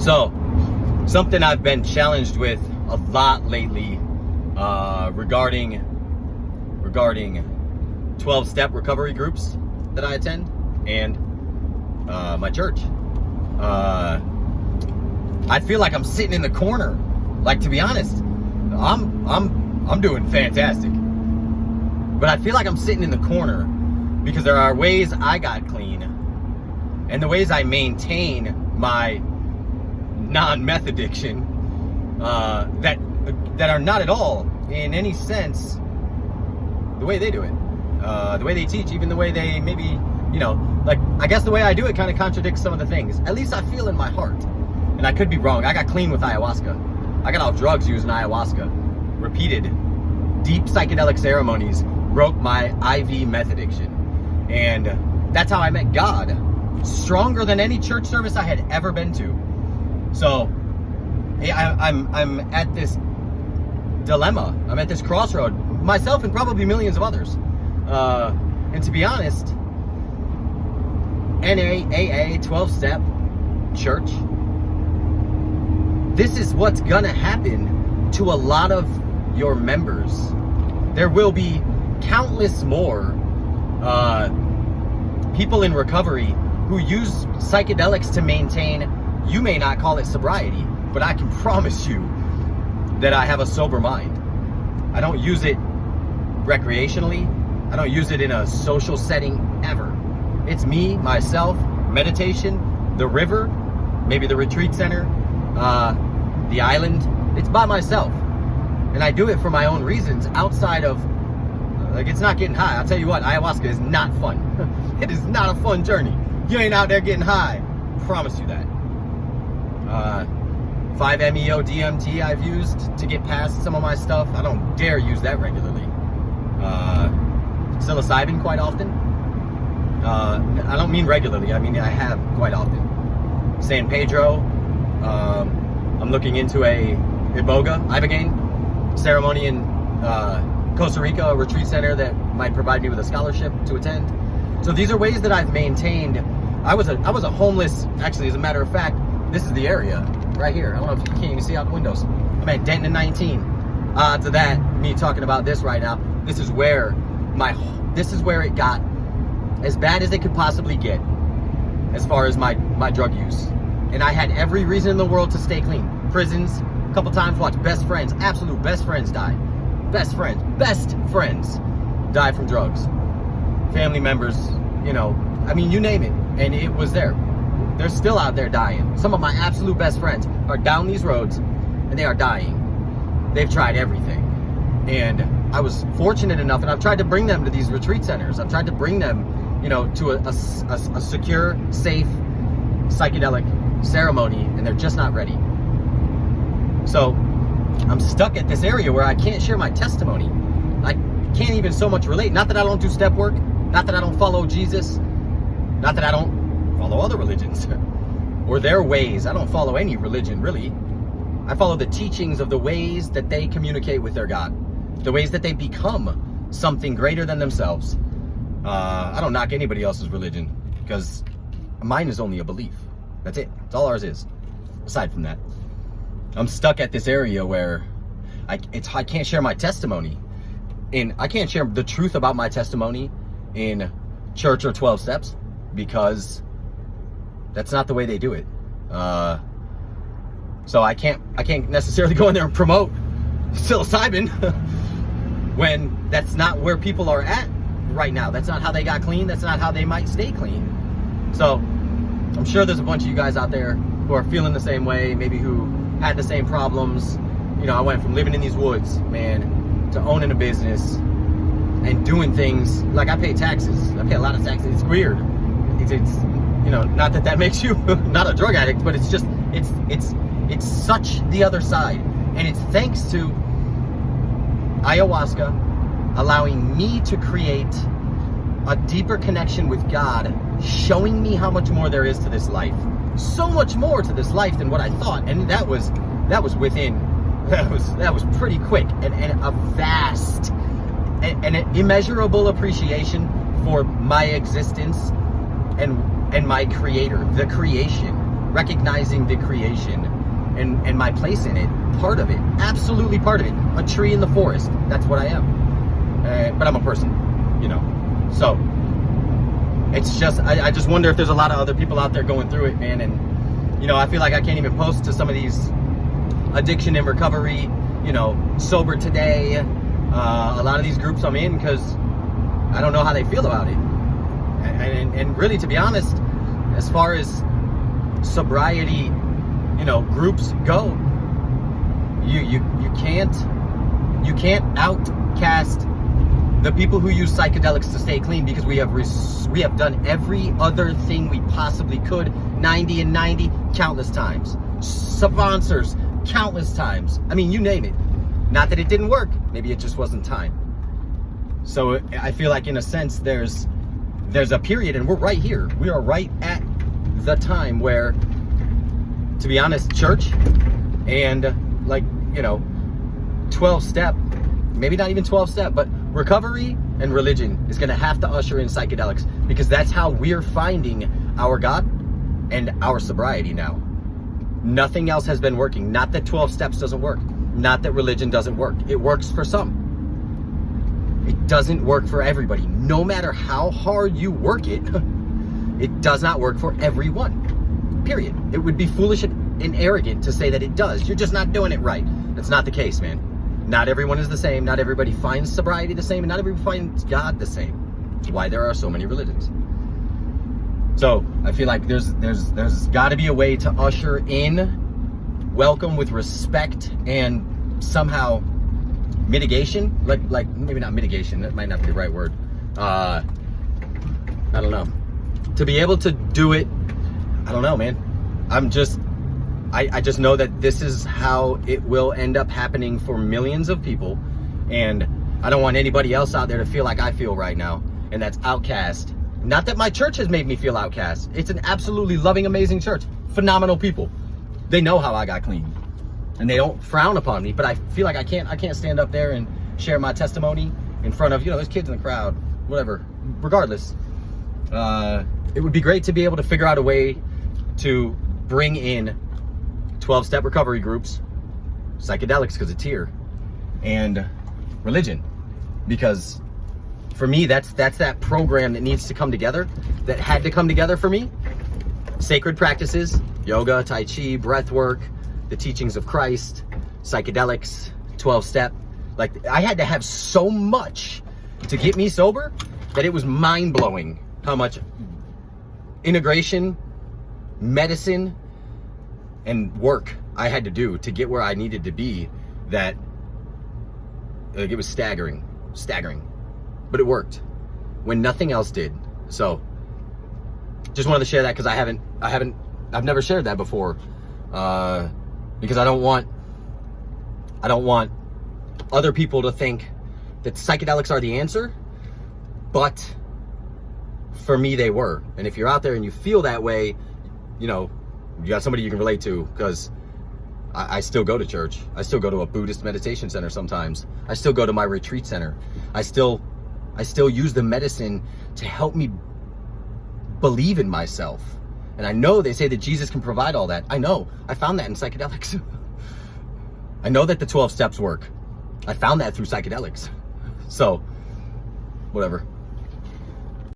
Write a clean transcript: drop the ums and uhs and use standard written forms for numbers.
So, something I've been challenged with a lot lately regarding 12-step recovery groups that I attend and my church. I feel like I'm sitting in the corner. Like, to be honest, I'm doing fantastic. But I feel like I'm sitting in the corner because there are ways I got clean and the ways I maintain my non-meth addiction that are not at all in any sense the way they do it, the way they teach, even the way they maybe, like, I guess the way I do it kind of contradicts some of the things. At least I feel in my heart, and I could be wrong. I got clean with ayahuasca. I got off drugs using ayahuasca. Repeated deep psychedelic ceremonies broke my IV meth addiction, and that's how I met God, stronger than any church service I had ever been to. So, hey, I'm at this dilemma. I'm at this crossroad, myself and probably millions of others. And to be honest, NA, AA, 12-step, church, this is what's gonna happen to a lot of your members. There will be countless more people in recovery who use psychedelics to maintain, you may not call it sobriety, but I can promise you that I have a sober mind. I don't use it recreationally. I don't use it in a social setting ever. It's me, myself, meditation, the river, maybe the retreat center, the island. It's by myself. And I do it for my own reasons outside of, like, it's not getting high. I'll tell you what, ayahuasca is not fun. It is not a fun journey. You ain't out there getting high. Promise you that. 5-MeO DMT I've used to get past some of my stuff. I don't dare use that regularly. Psilocybin quite often. I don't mean regularly. I mean I have quite often. San Pedro. I'm looking into a Ibogaine ceremony in Costa Rica, a retreat center that might provide me with a scholarship to attend. So these are ways that I've maintained. I was a homeless, actually, as a matter of fact, this is the area right here. I don't know if you can't even see out the windows. I'm at Denton 19. To that, me talking about this right now, this is where it got as bad as it could possibly get as far as my drug use. And I had every reason in the world to stay clean. Prisons, a couple times, watched best friends, absolute best friends die. Best friends die from drugs. Family members, I mean, you name it, and it was there. They're still out there dying. Some of my absolute best friends are down these roads, and they are dying. They've tried everything. And I was fortunate enough, and I've tried to bring them to these retreat centers. I've tried to bring them, to a secure, safe, psychedelic ceremony, and they're just not ready. So I'm stuck at this area where I can't share my testimony. I can't even so much relate. Not that I don't do step work, not that I don't follow Jesus, not that I don't follow other religions or their ways. I don't follow any religion, really. I follow the teachings of the ways that they communicate with their God, the ways that they become something greater than themselves. I don't knock anybody else's religion because mine is only a belief. That's it. That's all ours is. Aside from that, I'm stuck at this area where I can't share my testimony. And I can't share the truth about my testimony in church or 12 steps because that's not the way they do it. So I can't necessarily go in there and promote psilocybin when that's not where people are at right now. That's not how they got clean. That's not how they might stay clean. So I'm sure there's a bunch of you guys out there who are feeling the same way, maybe who had the same problems. I went from living in these woods, man, to owning a business and doing things like I pay taxes. I pay a lot of taxes. It's weird. It's not that makes you not a drug addict, but it's just, it's such the other side. And it's thanks to ayahuasca allowing me to create a deeper connection with God, showing me how much more there is to this life. So much more to this life than what I thought. And that was pretty quick, and a vast and an immeasurable appreciation for my existence and my creator, the creation, recognizing the creation and my place in it, part of it, absolutely part of it. A tree in the forest, that's what I am. But I'm a person, you know. So it's just, I just wonder if there's a lot of other people out there going through it, man. And, you know, I feel like I can't even post to some of these addiction and recovery, you know, sober today, a lot of these groups I'm in, because I don't know how they feel about it. And really, to be honest, as far as sobriety, you know, groups go, you can't outcast the people who use psychedelics to stay clean, because we have done every other thing we possibly could, 90 and 90 countless times, sponsors countless times. I mean, you name it. Not that it didn't work, maybe it just wasn't time. So I feel like, in a sense, there's a period, and we're right here. We are right at the time where, to be honest, church and, like, you know, 12-step, maybe not even 12-step, but recovery and religion is going to have to usher in psychedelics, because that's how we're finding our God and our sobriety now. Nothing else has been working. Not that 12 steps doesn't work. Not that religion doesn't work. It works for some. It doesn't work for everybody. No matter how hard you work it, it does not work for everyone. Period. It would be foolish and arrogant to say that it does. You're just not doing it right. That's not the case, man. Not everyone is the same. Not everybody finds sobriety the same, and not everybody finds God the same. That's why there are so many religions. So I feel like there's got to be a way to usher in, welcome with respect, and somehow mitigation, like maybe not mitigation, that might not be the right word. I don't know. To be able to do it, I don't know, man. I just know that this is how it will end up happening for millions of people, and I don't want anybody else out there to feel like I feel right now, and that's outcast. Not that my church has made me feel outcast. It's an absolutely loving, amazing church. Phenomenal people. They know how I got clean, and they don't frown upon me, but I feel like I can't stand up there and share my testimony in front of, you know, there's kids in the crowd, whatever. Regardless, it would be great to be able to figure out a way to bring in 12-step recovery groups, psychedelics because it's here, and religion, because for me that's that program that needs to come together, that had to come together for me. Sacred practices, yoga, tai chi, breath work, the teachings of Christ, psychedelics, 12-step. Like, I had to have so much to get me sober that it was mind-blowing how much integration, medicine, and work I had to do to get where I needed to be, that, like, it was staggering, but it worked when nothing else did. So just wanted to share that, because I've never shared that before, because I don't want other people to think that psychedelics are the answer, but for me they were. And if you're out there and you feel that way, you know, you got somebody you can relate to, because I still go to church. I still go to a Buddhist meditation center sometimes. I still go to my retreat center. I still use the medicine to help me believe in myself. And I know they say that Jesus can provide all that. I know. I found that in psychedelics. I know that the 12 steps work. I found that through psychedelics. So, whatever.